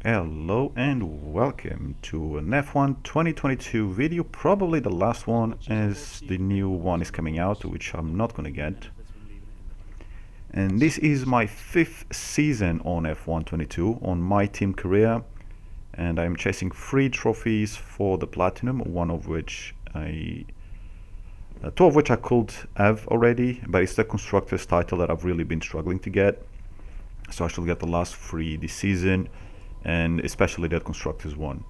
Hello and welcome to an F1 2022 video, probably the last one as the new one is coming out, which I'm not gonna get. And this is my 5th season on F122 on my team career, and I'm chasing 3 trophies for the Platinum, two of which I could have already, but it's the Constructors title that I've really been struggling to get. So I should get the last 3 this season, and especially that Constructors one.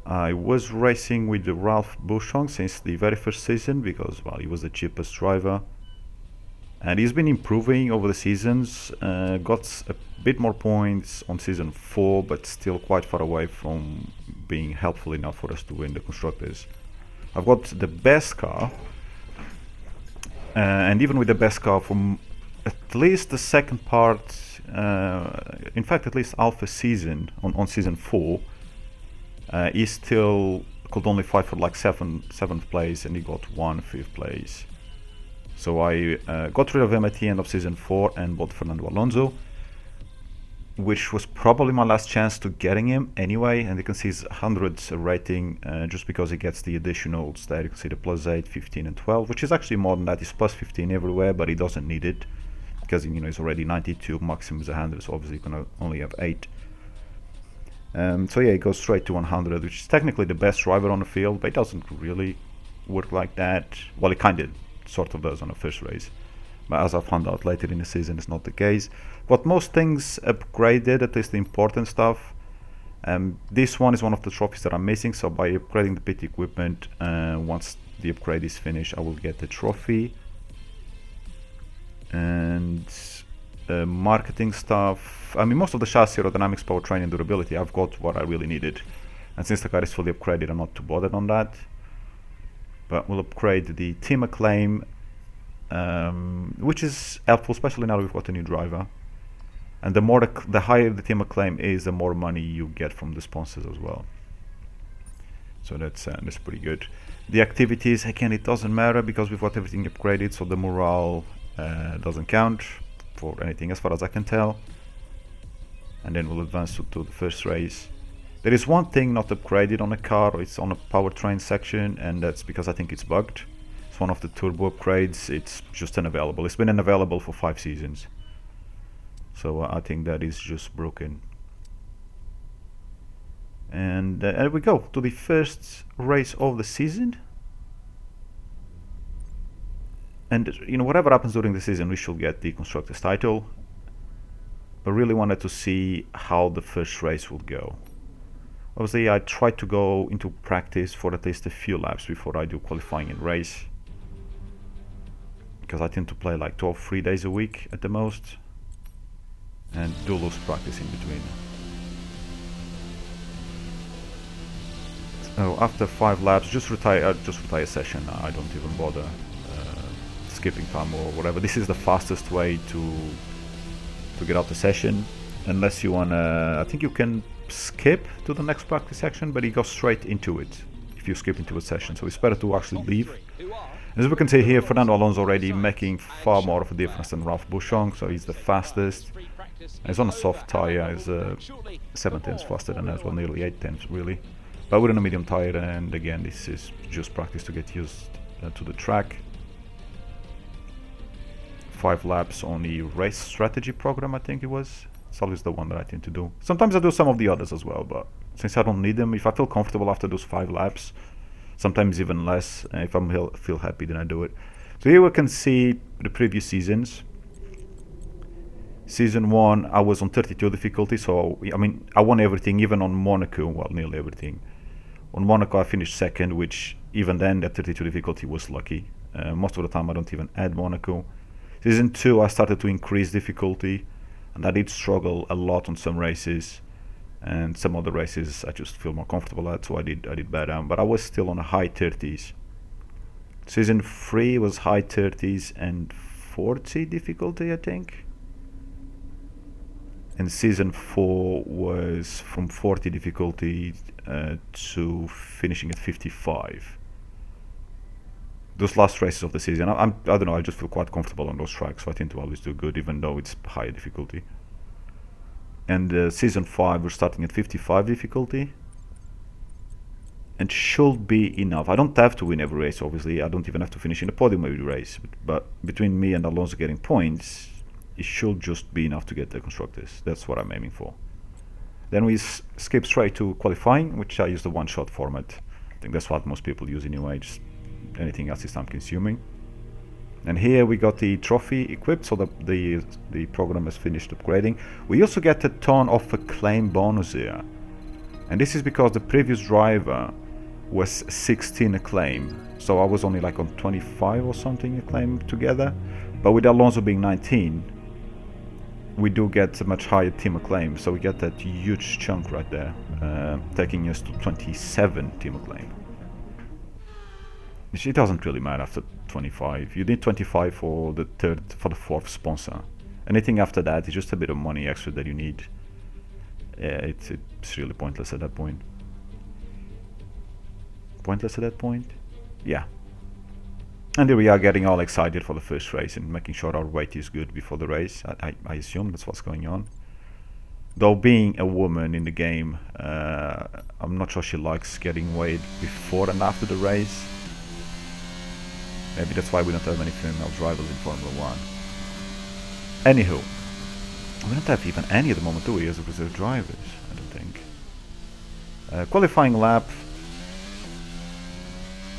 I was racing with the Ralph Bushong since the very first season because, well, he was the cheapest driver. And he's been improving over the seasons, got a bit more points on season 4, but still quite far away from being helpful enough for us to win the Constructors. I've got the best car, and even with the best car from at least the second part, in fact at least half a season on season 4, he still could only fight for like 7th place, and he got 5th place. So I got rid of him at the end of season 4 and bought Fernando Alonso, which was probably my last chance to getting him anyway. And you can see his 100 rating, just because he gets the additionals there. You can see the +8, 15 and 12, which is actually more than that. He's +15 everywhere, but he doesn't need it because he's already 92, maximum is 100, so obviously you can only have 8. So yeah, he goes straight to 100, which is technically the best driver on the field, but it doesn't really work like that. Well, it kind of sort of does on the first race, but as I found out later in the season, it's not the case. But most things upgraded, at least the important stuff. This one is one of the trophies that I'm missing, so by upgrading the pit equipment, once the upgrade is finished, I will get the trophy. And marketing stuff, I mean, most of the chassis, aerodynamics, powertrain and durability, I've got what I really needed, and since the car is fully upgraded, I'm not too bothered on that. But we'll upgrade the team acclaim, which is helpful, especially now we've got a new driver. And the higher the team acclaim is, the more money you get from the sponsors as well. So that's pretty good. The activities, again, it doesn't matter because we've got everything upgraded, so the morale doesn't count for anything as far as I can tell. And then we'll advance to the first race. There is one thing not upgraded on the car, it's on a powertrain section, and that's because I think it's bugged. It's one of the turbo upgrades, it's just unavailable. It's been unavailable for 5 seasons. So I think that is just broken. And there we go, to the first race of the season. And whatever happens during the season, we should get the Constructors title. But really wanted to see how the first race would go. Obviously, I tried to go into practice for at least a few laps before I do qualifying and race, because I tend to play like 2 or 3 days a week at the most, and do lose practice in between. So after 5 laps, just retire a session. I don't even bother skipping time or whatever. This is the fastest way to get out the session, unless you wanna. I think you can skip to the next practice section, but he goes straight into it if you skip into a session, so it's better to actually leave. As we can see here, Fernando Alonso already making far more of a difference than Ralph Bushong, so he's the fastest. He's on a soft tyre, he's 7 tenths faster than us, well, nearly 8 tenths really, but we're on a medium tyre, and again, this is just practice to get used to the track. 5 laps on the race strategy program, I think it was. It's always the one that I tend to do. Sometimes I do some of the others as well, but since I don't need them, if I feel comfortable after those 5 laps, sometimes even less, if I feel happy, then I do it. So here we can see the previous seasons. Season 1, I was on 32 difficulty, so I mean, I won everything, even on Monaco, well, nearly everything. On Monaco, I finished 2nd, which even then, that 32 difficulty was lucky. Most of the time, I don't even add Monaco. Season 2, I started to increase difficulty, and I did struggle a lot on some races, and some other races I just feel more comfortable at, so I did better, but I was still on a high 30s. Season 3 was high 30s and 40 difficulty, I think. And season 4 was from 40 difficulty to finishing at 55. Those last races of the season, I don't know, I just feel quite comfortable on those tracks, so I tend to always do good, even though it's high difficulty. And season 5 we're starting at 55 difficulty, and should be enough. I don't have to win every race, obviously. I don't even have to finish in the podium every race, but between me and Alonso getting points, it should just be enough to get the constructors. That's what I'm aiming for. Then we skip straight to qualifying, which I use the one-shot format. I think that's what most people use anyway, just anything else is time consuming. And here we got the trophy equipped, so the program has finished upgrading. We also get a ton of acclaim bonus here, and this is because the previous driver was 16 acclaim, so I was only like on 25 or something acclaim together. But with Alonso being 19, we do get a much higher team acclaim, so we get that huge chunk right there, taking us to 27 team acclaim. It doesn't really matter after 25. You need 25 for the fourth sponsor. Anything after that is just a bit of money extra that you need. Yeah, it's really pointless at that point. Pointless at that point? Yeah. And here we are getting all excited for the first race and making sure our weight is good before the race. I assume that's what's going on. Though being a woman in the game, I'm not sure she likes getting weighed before and after the race. Maybe that's why we don't have many female drivers in Formula 1. Anywho, we don't have even any at the moment, do we, as reserve drivers? I don't think. Qualifying lap,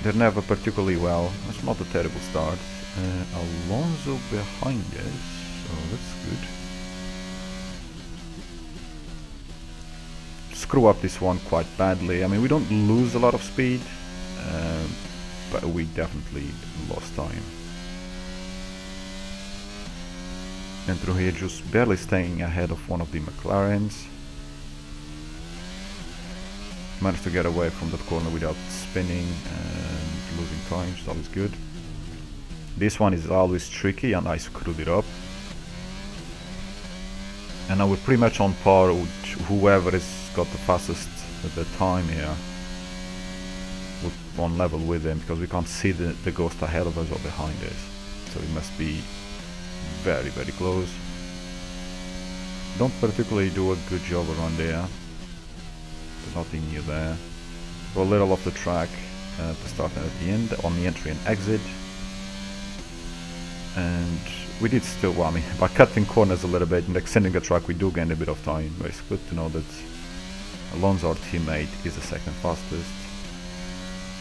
they're never particularly well. It's not a terrible start. Alonso behind us, so that's good. Screw up this one quite badly. I mean, we don't lose a lot of speed, but we definitely lost time. And through here, just barely staying ahead of one of the McLarens. Managed to get away from that corner without spinning and losing time, so that was good. This one is always tricky, and I screwed it up. And now we're pretty much on par with whoever has got the fastest at the time here. We're on level with them because we can't see the ghost ahead of us or behind us. So it must be very, very close. Don't particularly do a good job around there. There's nothing new there. Go a little off the track to start and at the end, on the entry and exit. And we did still, well, I mean, by cutting corners a little bit and extending the track, we do gain a bit of time. But it's good to know that Alonso, our teammate, is the second fastest.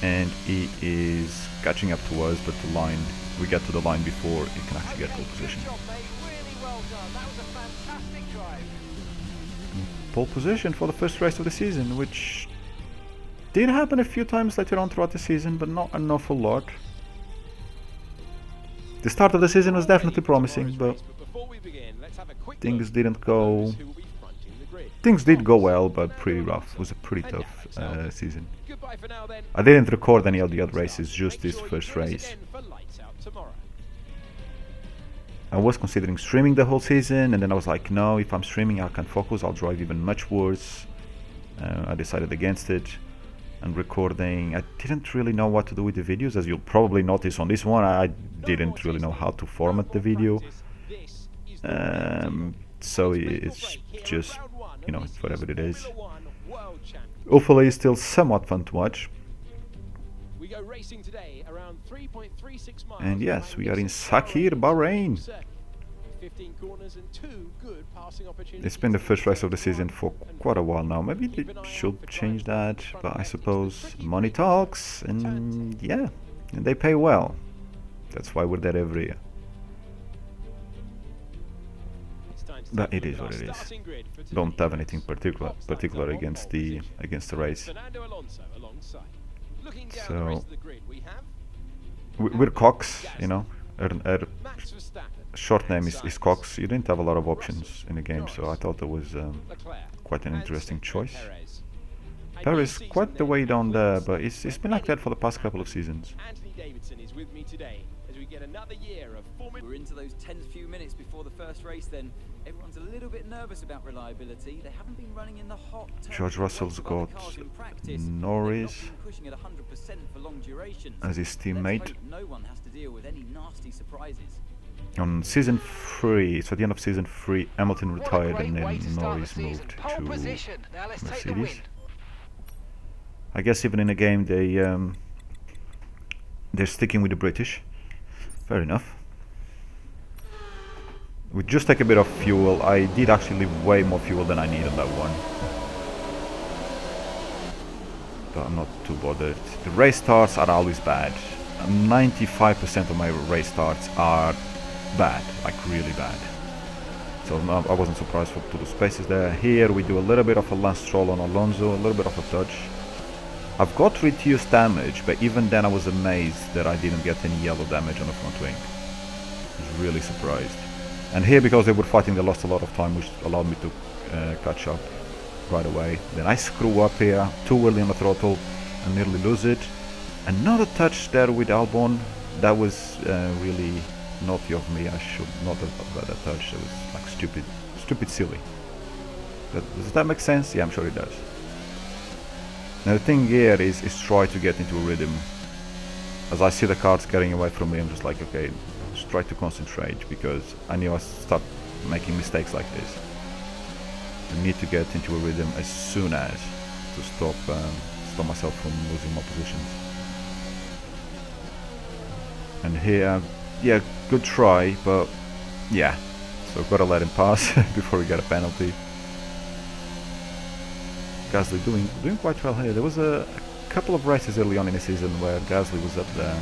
And he is catching up to us, but the line, we get to the line before he can actually get pole position. Pole position for the first race of the season, which did happen a few times later on throughout the season, but not an awful lot. The start of the season was definitely promising, but things didn't go... Things did go well, but pretty rough. It was a pretty tough season. I didn't record any of the other races, just this first race. I was considering streaming the whole season, and then I was like, no, if I'm streaming I can't focus, I'll drive even much worse. I decided against it. And recording, I didn't really know what to do with the videos, as you'll probably notice on this one. I didn't really know how to format the video. So it's just, you know, whatever it is. Hopefully it's still somewhat fun to watch. And yes, we are in Sakir, Bahrain. It's been the first race of the season for quite a while now. Maybe they should change that, but I suppose money talks, and yeah, and they pay well. That's why we're there every year. But it is what it is. Don't have anything particular against the race. So we're Cox, you know. Our short name is Cox. You didn't have a lot of options in the game, so I thought that was quite an interesting choice. Perez quite the way down there, but it's been like that for the past couple of seasons. We're into those tense few minutes before the first race then. Everyone's a little bit nervous about reliability. They haven't been running in the hot. George Russell's got Norris for long durations. as his teammate. No one has to deal with any nasty surprises. On season 3, so at the end of season 3, Hamilton retired and then Norris moved to Mercedes. I guess even in a game they're sticking with the British. Fair enough. We just take a bit of fuel. I did actually leave way more fuel than I need on that one. But I'm not too bothered. The race starts are always bad. 95% of my race starts are bad, like really bad. So no, I wasn't surprised to the spaces there. Here we do a little bit of a last stroll on Alonso, a little bit of a touch. I've got reduced damage, but even then I was amazed that I didn't get any yellow damage on the front wing. I was really surprised. And here, because they were fighting, they lost a lot of time, which allowed me to catch up right away. Then I screw up here, too early on the throttle, and nearly lose it. Another touch there with Albon. That was really naughty of me. I should not have got that touch. It was like stupid silly. But does that make sense? Yeah, I'm sure it does. Now the thing here is try to get into a rhythm. As I see the cars getting away from me, I'm just like, okay, just try to concentrate, because I knew I start making mistakes like this. I need to get into a rhythm as soon as to stop myself from losing my positions. And here, yeah, good try, but yeah, so gotta let him pass before we get a penalty. Gasly doing quite well here. There was a couple of races early on in the season where Gasly was up there,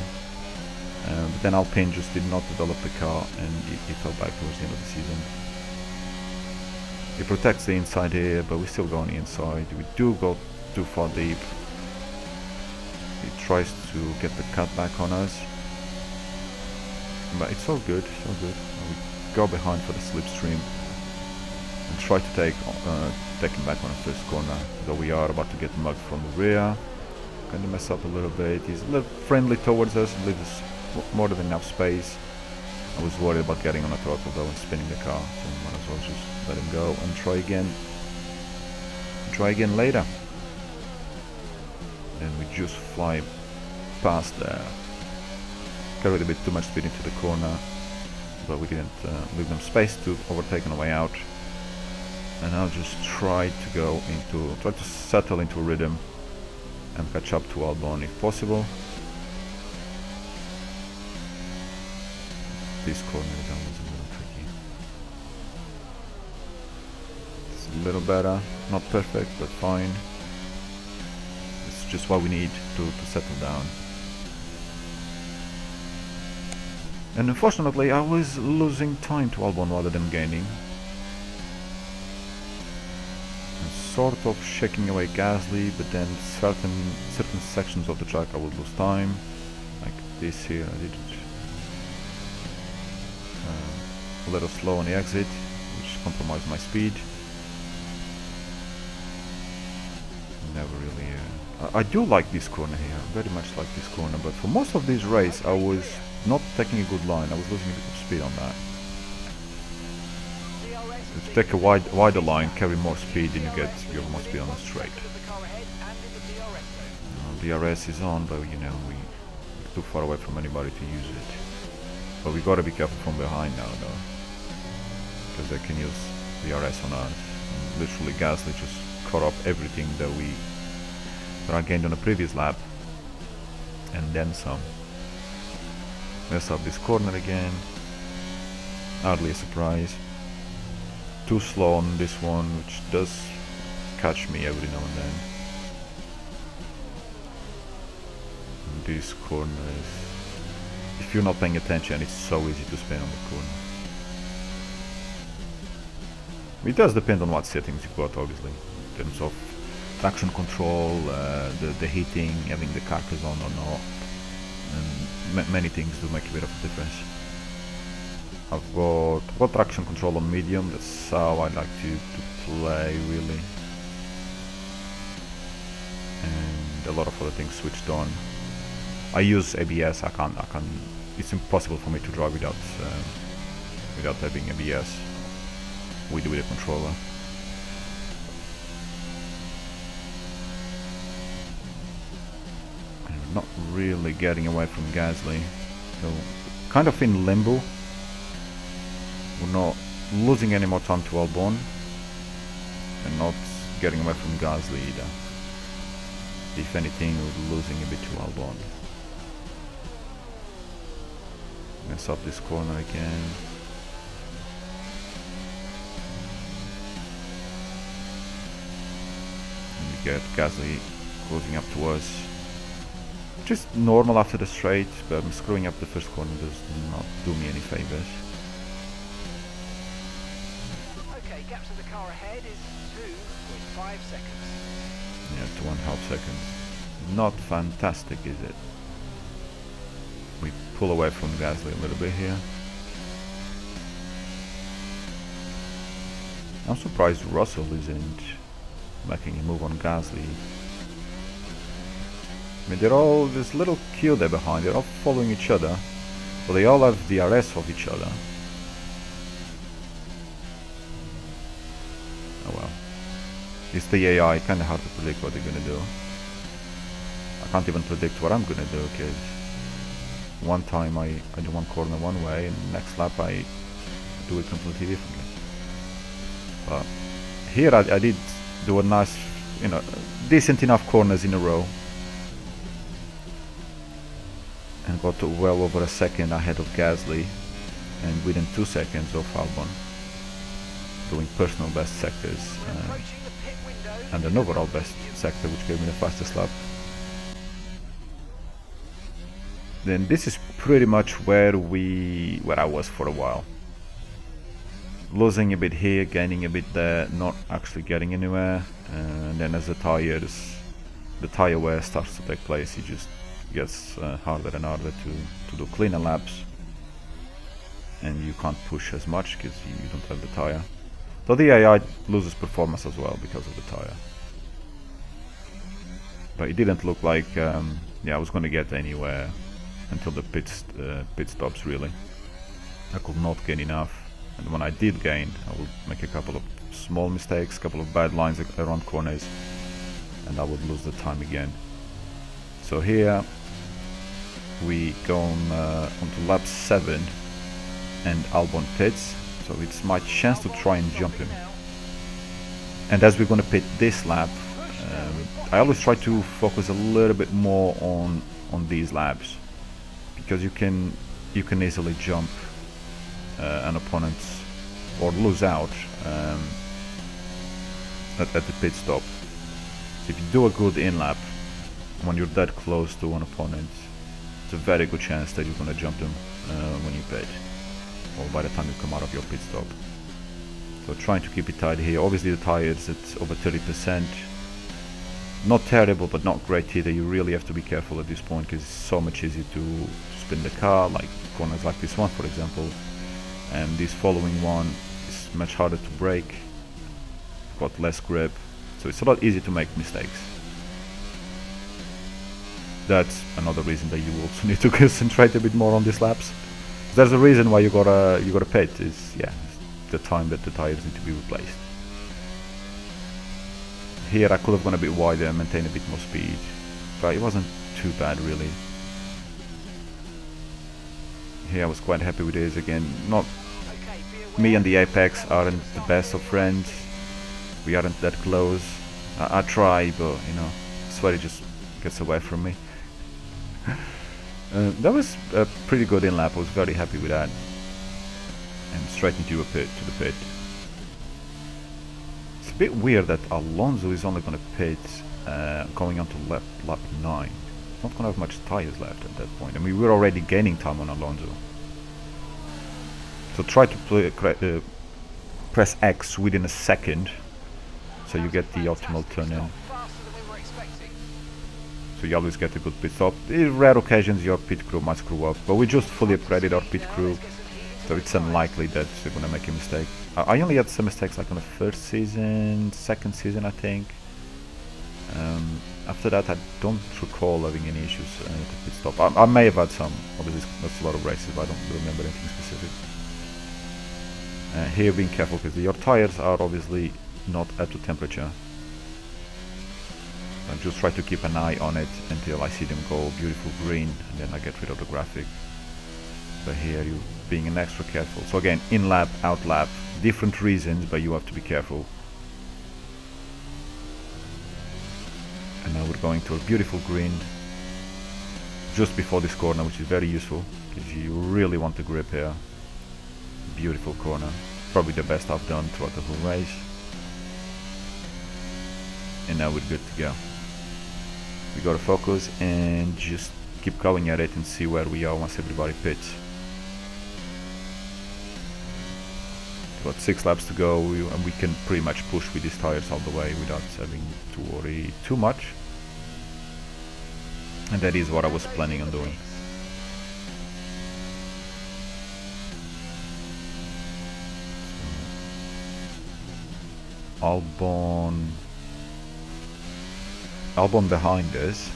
but then Alpine just did not develop the car and he fell back towards the end of the season. He protects the inside here, but we still go on the inside. We do go too far deep. He tries to get the cut back on us, but it's all good, it's all good. We go behind for the slipstream and try to take him back on the first corner, though we are about to get mugged from the rear. Kind of mess up a little bit. He's a little friendly towards us, leaves us more than enough space. I was worried about getting on the throttle though and spinning the car, so might as well just let him go and try again. Try again later. Then we just fly past there. Carried a bit too much speed into the corner, but we didn't leave them space to overtake on the way out. And I'll just try to settle into a rhythm and catch up to Albon if possible. This corner is always a little tricky. It's a little better, not perfect, but fine. It's just what we need to settle down. And unfortunately I was losing time to Albon rather than gaining. Sort of shaking away Gasly, but then certain sections of the track I would lose time, like this here. I did it a little slow on the exit, which compromised my speed. Never really. I do like this corner here, very much like this corner, but for most of this race I was not taking a good line. I was losing a bit of speed on that. If you take a wider line, carry more speed, and you get your more speed on the straight. DRS is on, but you know we're too far away from anybody to use it. But we gotta be careful from behind now, though, because they can use DRS on us. And literally, Gasly just caught up everything that I gained on the previous lap, and then some. Mess up this corner again. Hardly a surprise. Too slow on this one, which does catch me every now and then. And this corner is, if you're not paying attention, it's so easy to spin on the corner. It does depend on what settings you've got, obviously, in terms of traction control, the heating, having the carcass on or not, and many things do make a bit of a difference. I've got traction control on medium. That's how I like to play, really, and a lot of other things switched on. I use ABS. I can't. It's impossible for me to drive without having ABS with the controller. And not really getting away from Gasly, so kind of in limbo. We're not losing any more time to Albon, and not getting away from Gasly either. If anything, we're losing a bit to Albon. Mess up this corner again. And we get Gasly closing up to us. Just normal after the straight, but screwing up the first corner does not do me any favors. Okay, gap to the car ahead is 2.5 seconds. Yeah, 2.5 seconds. Not fantastic, is it? We pull away from Gasly a little bit here. I'm surprised Russell isn't making a move on Gasly. I mean, there's a little queue there behind, they're all following each other, but they all have DRS of each other. Oh well. It's the AI, kinda hard to predict what they're gonna do. I can't even predict what I'm gonna do, because one time I do one corner one way, and next lap I do it completely differently. But here I did do a nice, decent enough corners in a row. And got to well over a second ahead of Gasly, and within 2 seconds of Albon, doing personal best sectors and an overall best sector, which gave me the fastest lap. Then this is pretty much where I was for a while. Losing a bit here, gaining a bit there, not actually getting anywhere, and then as the tire wear starts to take place, it just gets harder and harder to do cleaner laps, and you can't push as much because you don't have the tire. So the AI loses performance as well because of the tire. But it didn't look like I was going to get anywhere until the pit stops really. I could not gain enough, and when I did gain, I would make a couple of small mistakes, couple of bad lines around corners, and I would lose the time again. So here we go onto lap 7, and Albon pits, so it's my chance to try and jump him. And as we're going to pit this lap, I always try to focus a little bit more on these laps, because you can easily jump an opponent or lose out at the pit stop. So if you do a good in lap when you're that close to an opponent, it's a very good chance that you're going to jump them when you pit, or by the time you come out of your pit stop. So trying to keep it tight here. Obviously the tires at over 30%. Not terrible, but not great either. You really have to be careful at this point, because it's so much easier to spin the car, like corners like this one for example, and this following one is much harder to brake, got less grip, so it's a lot easier to make mistakes. That's another reason that you also need to concentrate a bit more on these laps. There's a reason why you gotta pit, is the time that the tires need to be replaced. Here I could have gone a bit wider and maintained a bit more speed, but it wasn't too bad really. Here I was quite happy with this. Again, not me and the Apex aren't the best of friends. We aren't that close. I try, but I swear it just gets away from me. That was a pretty good in lap. I was very happy with that. And straight into the pit. It's a bit weird that Alonso is only going to pit going on to lap 9. Not going to have much tires left at that point. I mean, we're already gaining time on Alonso. So try to press X within a second, so you get the optimal turn in. So you always get a good pit stop. In rare occasions your pit crew might screw up, but we just fully upgraded our pit crew, so it's unlikely that they're going to make a mistake. I only had some mistakes like on the first season, second season I think. After that I don't recall having any issues at the pit stop. I may have had some, obviously that's a lot of races, but I don't remember anything specific. Here being careful, because your tires are obviously not up to temperature. I just try to keep an eye on it until I see them go beautiful green, and then I get rid of the graphic. But here you being an extra careful. So again, in lap, out lap, different reasons, but you have to be careful. And now we're going to a beautiful green just before this corner, which is very useful because you really want the grip here. Beautiful corner, probably the best I've done throughout the whole race. And now we're good to go. We gotta focus and just keep going at it and see where we are once everybody pits. Got 6 laps to go, and we can pretty much push with these tires all the way without having to worry too much. And that is what I was planning on doing. Albon behind us.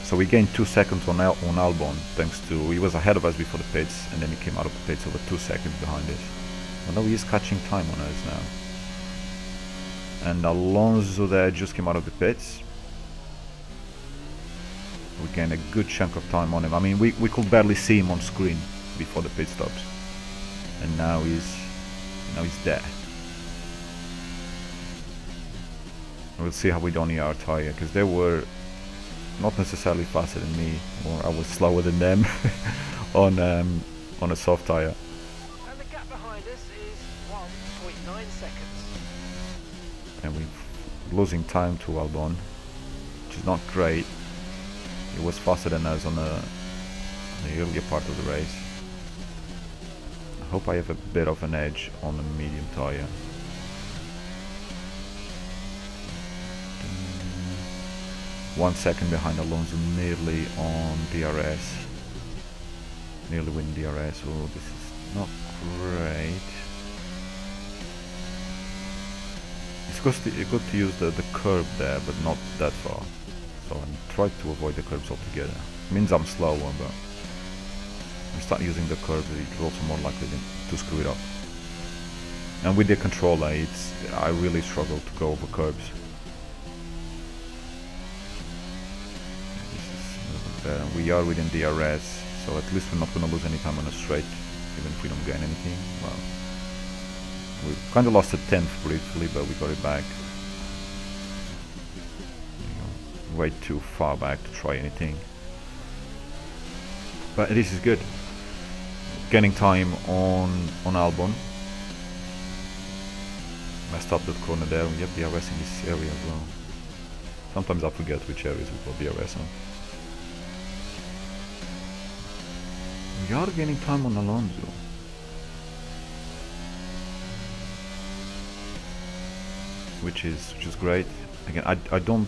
So we gained 2 seconds on Albon, thanks to he was ahead of us before the pits, and then he came out of the pits over 2 seconds behind us. Although he is catching time on us now. And Alonso there just came out of the pits. We gained a good chunk of time on him. I mean, we could barely see him on screen before the pit stops, and now he's there. We'll see how we do on our tyre, because they were not necessarily faster than me, or I was slower than them on a soft tyre. And the gap behind us is 1.9 seconds. And we're losing time to Albon, which is not great. He was faster than us on the earlier part of the race. I hope I have a bit of an edge on the medium tyre. 1 second behind Alonso, nearly on DRS. Nearly win DRS. Oh, this is not great. It's good to use the curb there, but not that far. So I try to avoid the curbs altogether. It means I'm slower, but if I start using the curbs, it's also more likely to screw it up. And with the controller, I really struggle to go over curbs. We are within DRS, so at least we're not going to lose any time on a straight, even if we don't gain anything. Well, we kind of lost a 10th briefly, but we got it back. Way too far back to try anything. But this is good. Gaining time on Albon. Messed up that corner there. We have DRS in this area as well. Sometimes I forget which areas we got DRS on. We are gaining time on Alonso. Which is great. Again, I don't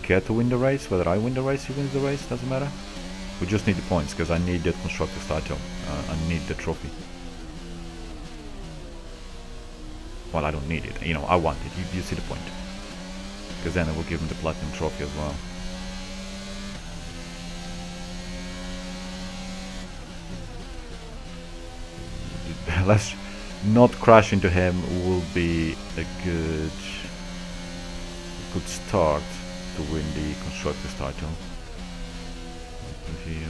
care to win the race. Whether I win the race, he wins the race, doesn't matter. We just need the points, because I need that constructor's title. I need the trophy. Well, I don't need it. You know, I want it. You see the point. Because then I will give him the platinum trophy as well. Let's not crash into him will be a good start to win the constructor's title. Here,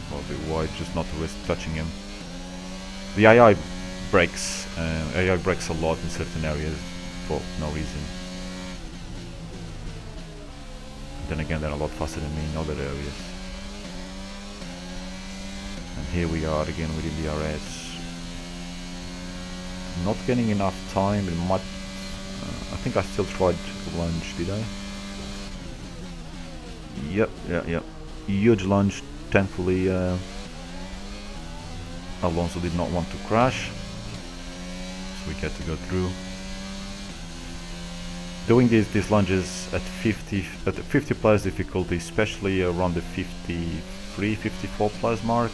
probably wide, just not to risk touching him. The AI breaks a lot in certain areas for no reason. Then again, they're a lot faster than me in other areas. And here we are again within the DRS. Not getting enough time. It might. I think I still tried lunge. Did I? Yep. Huge lunge. Thankfully, Alonso did not want to crash, so we get to go through. Doing these lunges at 50 plus difficulty, especially around the 53, 54 plus mark,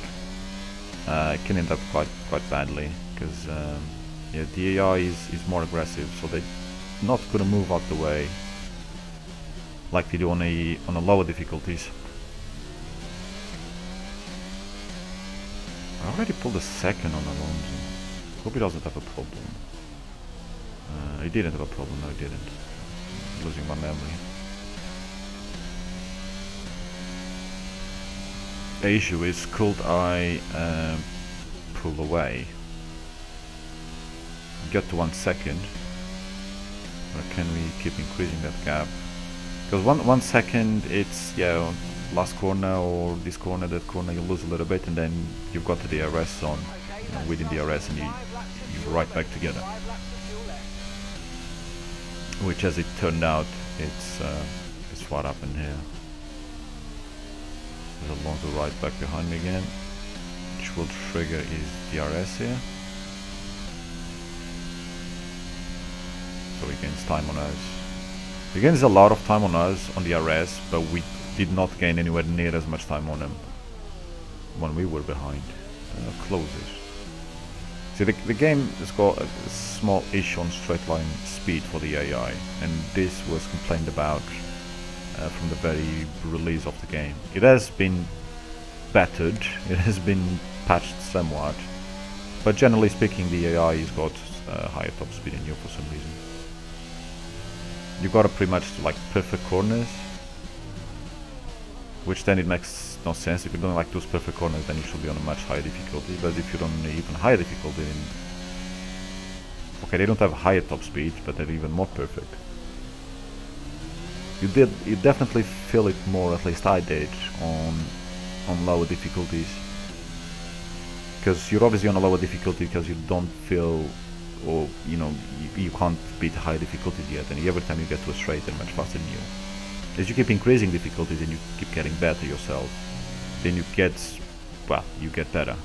can end up quite badly, because yeah, the AI is more aggressive, so they're not gonna move out the way like they do on a lower difficulties. I already pulled a second on Alonso. Hope he doesn't have a problem. He didn't have a problem. No, he didn't. I'm losing my memory. The issue is, could I pull away. Get to 1 second. Or can we keep increasing that gap? Because 1 second, it's, yeah, last corner or this corner, that corner, you lose a little bit, and then you've got the DRS on, you know, within DRS, and you're right back together. Which, as it turned out, it's what happened here. There's Alonso right back behind me again, which will trigger his DRS here. So he gains time on us. He gains a lot of time on us on the DRS, but we did not gain anywhere near as much time on him when we were behind. Closest. See, the game has got a small issue on straight line speed for the AI, and this was complained about from the very release of the game. It has been bettered, it has been patched somewhat, but generally speaking the AI has got higher top speed than you for some reason. You got pretty much like perfect corners, which then it makes no sense. If you're doing like those perfect corners, then you should be on a much higher difficulty, but if you're on even higher difficulty, then okay, they don't have higher top speed, but they're even more perfect. You definitely feel it more, at least I did, on lower difficulties, because you're obviously on a lower difficulty because you don't feel, or you know, you can't beat high difficulties yet, and every time you get to a straight they're much faster than you. As you keep increasing difficulties and you keep getting better yourself, then you get better,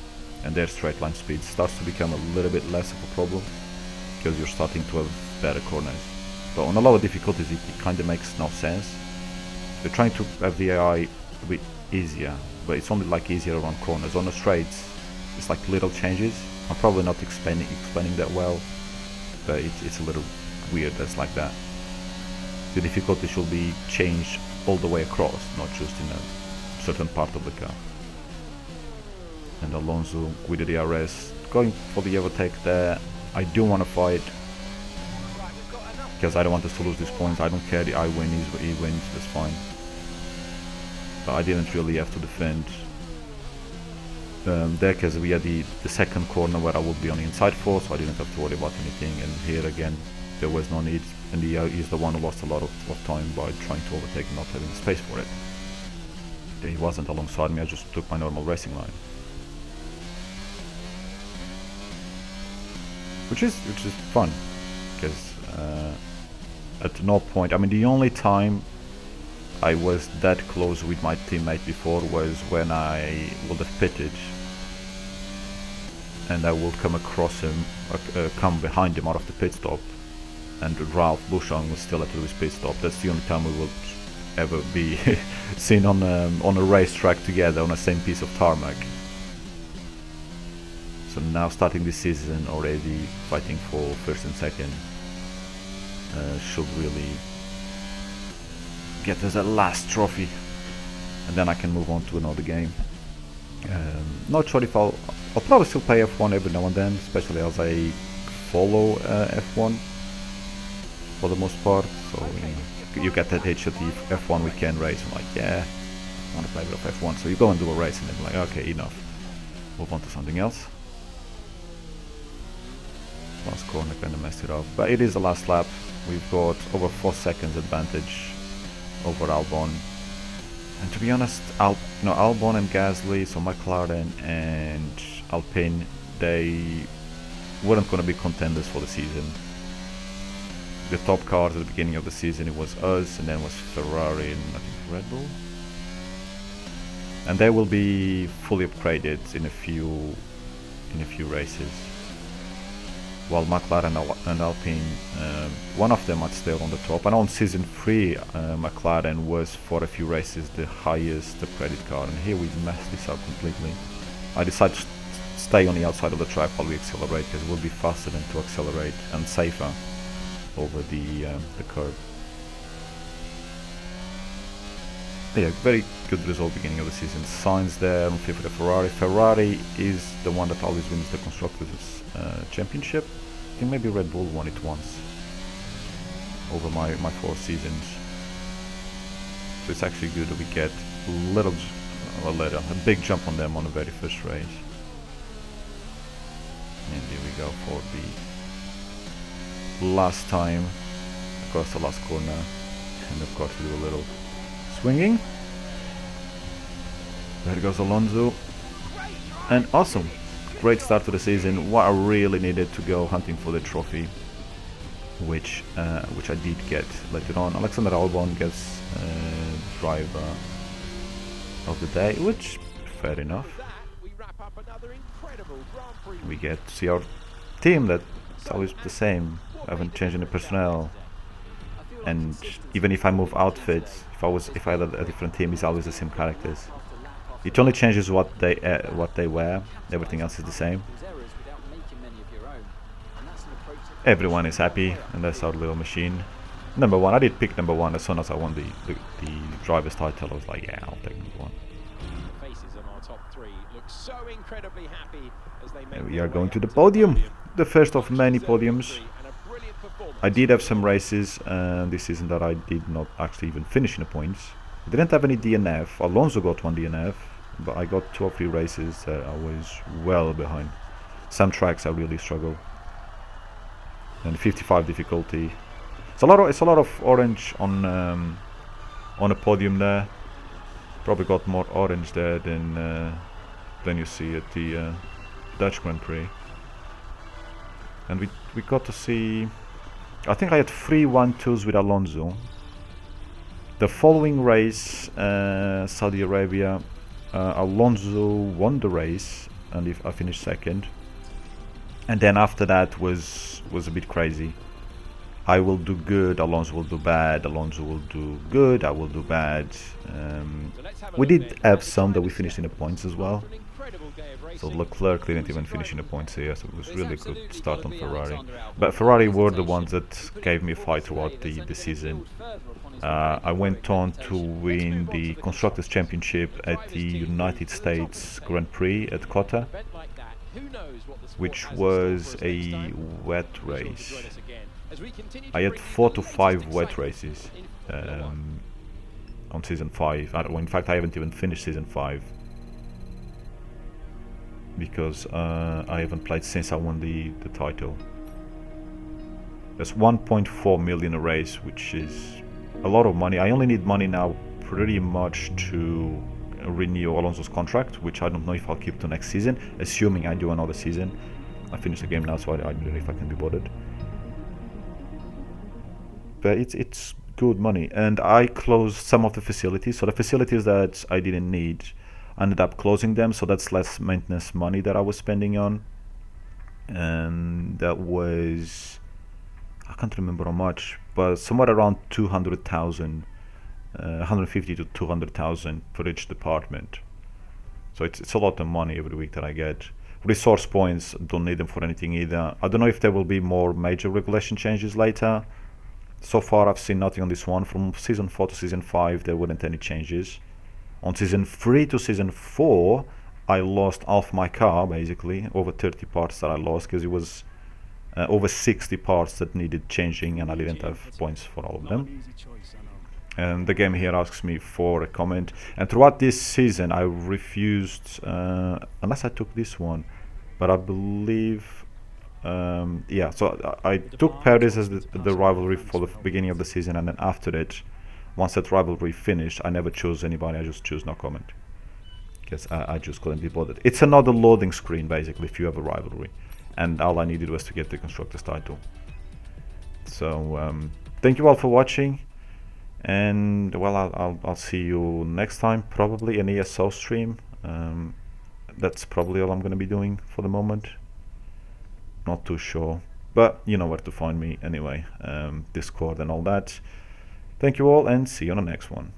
and their straight line speed starts to become a little bit less of a problem because you're starting to have better corners. But on the lower difficulties it kind of makes no sense. They're trying to have the AI a bit easier, but it's only like easier around corners. On the straights it's like little changes. I'm probably not explaining that well, but it's a little weird that's like that. The difficulty should be changed all the way across, not just in a certain part of the car. And Alonso with the DRS going for the overtake there. I do want to fight because I don't want us to lose these points. I don't care, I win, he wins, that's fine. But I didn't really have to defend there because we had the second corner where I would be on the inside four, so I didn't have to worry about anything. And here again there was no need, and he's the one who lost a lot of time by trying to overtake and not having the space for it. He wasn't alongside me, I just took my normal racing line. Which is fun, because at no point, I mean, the only time I was that close with my teammate before was when I would have pitted and I would come across him, come behind him out of the pit stop, and Ralph Bouchon was still at his pit stop. That's the only time we will ever be seen on a racetrack together on the same piece of tarmac. So now, starting this season already, fighting for first and second should really get us a last trophy, and then I can move on to another game. Not sure if I'll probably still play F1 every now and then, especially as I follow F1 for the most part. So you get that itch at the F1 weekend race. I'm like, yeah, I want to play a bit of F1. So you go and do a race, and then you're like, okay, enough. Move on to something else. Last corner kind of messed it up, but it is the last lap. We've got over 4 seconds advantage over Albon, and to be honest, Albon and Gasly, so McLaren and Alpine, they weren't going to be contenders for the season. The top cars at the beginning of the season, it was us, and then was Ferrari and I think Red Bull, and they will be fully upgraded in a few races. While McLaren and Alpine, one of them might stay on the top. And on season 3, McLaren was for a few races the highest upgraded car, and here we messed this up completely. I decided to stay on the outside of the track while we accelerate, because it will be faster than to accelerate and safer over the curve. Yeah, very good result beginning of the season. Sainz there on 5th with the Ferrari. Ferrari is the one that always wins the Constructors' Championship. I think maybe Red Bull won it once over my 4 seasons. So it's actually good that we get a big jump on them on the very first race. we go for the last time across the last corner, and of course we do a little swinging. There goes Alonso, and awesome, great start to the season. What I really needed to go hunting for the trophy, which I did get later on. Alexander Albon gets driver of the day, which fair enough. We get to see our team that's always the same. I haven't changed any personnel, and even if I move outfits, if I had a different team, it's always the same characters. It only changes what they wear. Everything else is the same. Everyone is happy, and that's our little machine. Number one, I did pick number one as soon as I won the driver's title. I was like, yeah, I'll take number one. And we are going to the podium, the first of many podiums. I did have some races this season that I did not actually even finish in the points. I didn't have any DNF. Alonso got one DNF, but I got 2 or 3 races that I was well behind. Some tracks I really struggle. And 55 difficulty. It's a lot of orange on a podium there. Probably got more orange there than you see at the Dutch Grand Prix. And we got to see, I think I had 3 1-2s with Alonso. The following race, Saudi Arabia, Alonso won the race, and I finished second. And then after that was a bit crazy. I will do good, Alonso will do bad, Alonso will do good, I will do bad. We did have some that we finished in the points as well. So Leclerc didn't even finish in the points here, so it was really good start on Ferrari. But Ferrari were the ones that gave me a fight throughout the season. I went on to win the Constructors' Championship at the United States Grand Prix at Qatar, which was a wet race. I had 4 to 5 wet races on season 5. In fact, I haven't even finished season 5 because I haven't played since I won the title. That's 1.4 million a race, which is a lot of money. I only need money now pretty much to renew Alonso's contract, which I don't know if I'll keep to next season, assuming I do another season. I finished the game now, so I don't know if I can be bothered. But it's good money, and I closed some of the facilities. So the facilities that I didn't need, I ended up closing them, so that's less maintenance money that I was spending on. And that was, I can't remember how much, but somewhere around 200,000, 150 to 200,000 for each department. So it's a lot of money every week that I get. Resource points, don't need them for anything either. I don't know if there will be more major regulation changes later. So far I've seen nothing on this one. From season 4 to season 5 there weren't any changes. On season 3 to season 4 I lost half my car, basically, over 30 parts that I lost, because it was over 60 parts that needed changing, and I didn't have points for all of them. And the game here asks me for a comment, and throughout this season I refused, unless I took this one, but I believe, yeah, so I took Paris as the rivalry for the beginning of the season, and then after it, once that rivalry finished, I never chose anybody, I just chose no comment, because I just couldn't be bothered. It's another loading screen, basically, if you have a rivalry, and all I needed was to get the Constructors title. So thank you all for watching, and well, I'll see you next time, probably an ESO stream. That's probably all I'm going to be doing for the moment. Not too sure, but you know where to find me anyway, Discord and all that. Thank you all, and see you on the next one.